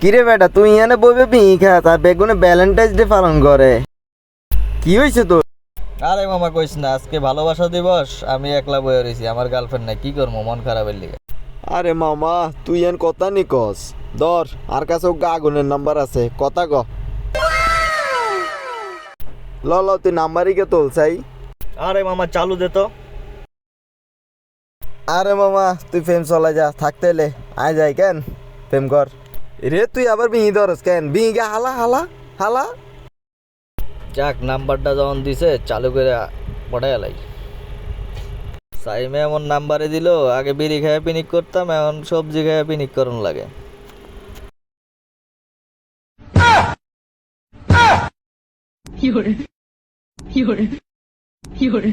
কিরে বেটা তুই এনে বইবে বিহি খা তার বেগুনে ভ্যালেন্টাইন্স ডে পালন করে কি হয়েছে তোর? আরে মামা কইস না, আজকে ভালোবাসা দিবস, আমি একলা বয়ে রয়েছি, আমার গার্লফ্রেন্ড নাই, কি করবো, মন খারাপের লিগে। আরে মামা তুই এন কথা নি কস ধর আর কাছে আগুনের নাম্বার আছে কথা ক ল ল তুই নাম্বারই কে তোল চাই। আরে মামা চালু দে তো। আরে মামা তুই ফেম চলাই যা থাকতে এলে আয় যাই কেন ফেম কর রে তুই আবার বিহি ধরস কেন বিহি গে হালা হালা হালা। যাক, নাম্বারটা যখন দিছে চালু করে পড়াই এলাই। সাইমে এমন নাম্বারে দিল, আগে বিড়ি খেয়ে পিনিক করতাম, এখন সবজি খেয়ে পিনিক করুন লাগে। কি hore কি hore কি hore